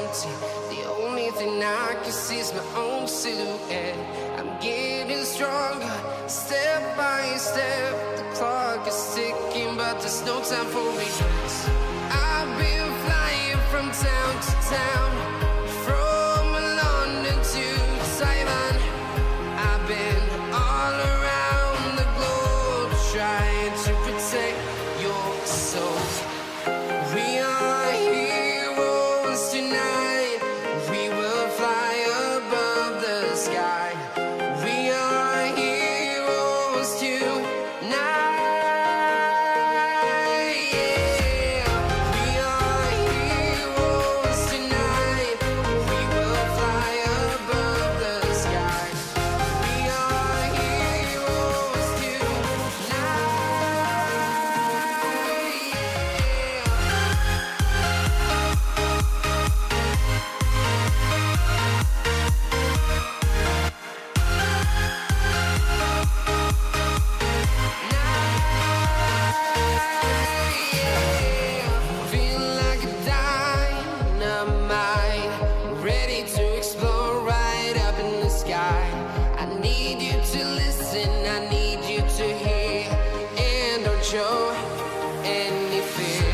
empty. The only thing I can see is my own silhouette. I'm getting stronger, step by step. The clock is ticking, but there's no time for regrets. I've been flying from town to town, from London to Taiwan. I've been all around the globe, trying to protect your soul. We are heroes tonight. We will fly above the sky. We are heroes tonight. Show any fear.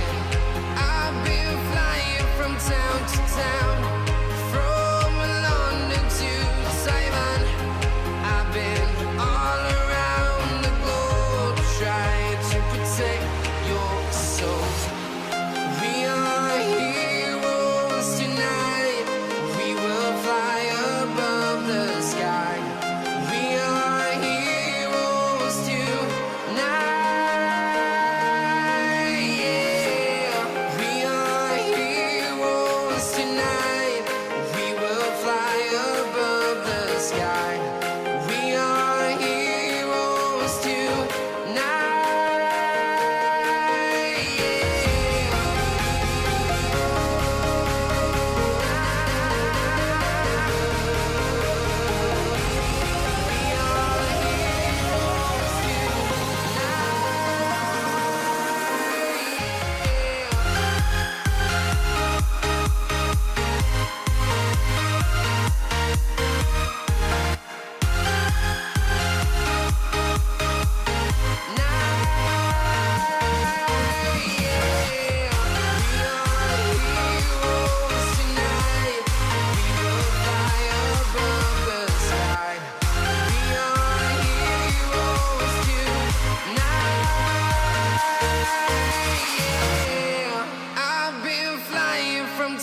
I've been flying from town to town, from London to Taiwan. I've been all around the globe, trying to protect your soul. We are heroes tonight. We will fly above the sky. We are heroes tonight.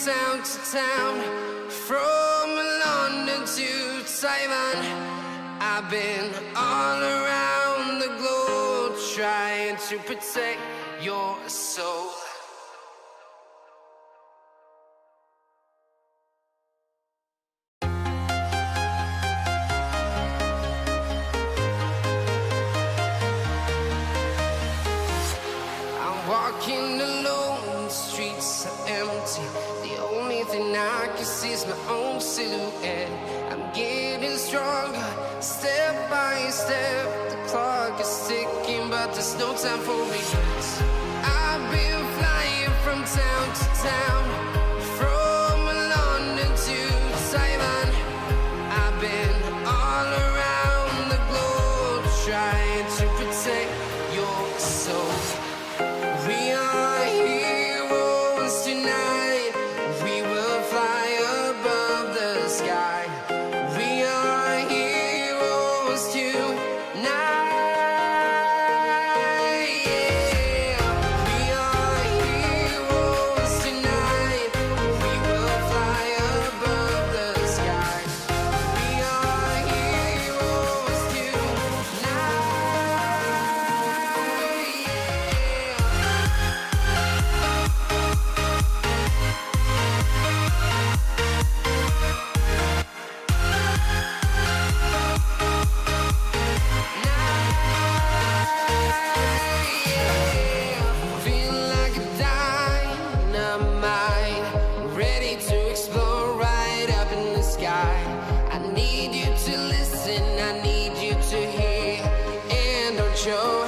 Town to town, from London to Taiwan. I've been all around the globe, trying to protect your soul. I'm walking alone, the streets are empty. The only thing I can see is my own silhouette. I'm getting stronger, step by step. The clock is ticking, but there's no time for regrets. I've been flying from town to town, from London to Taiwan. I've been all around the globe, trying to protect your soul. We are heroes tonight. We will fly above the sky. We are heroes tonight. We are heroes tonight. We will fly above the sky. We are heroes tonight. Feel like a dynamite, ready to explode right up in the sky. I need you to listen, I need you to hear, and don't show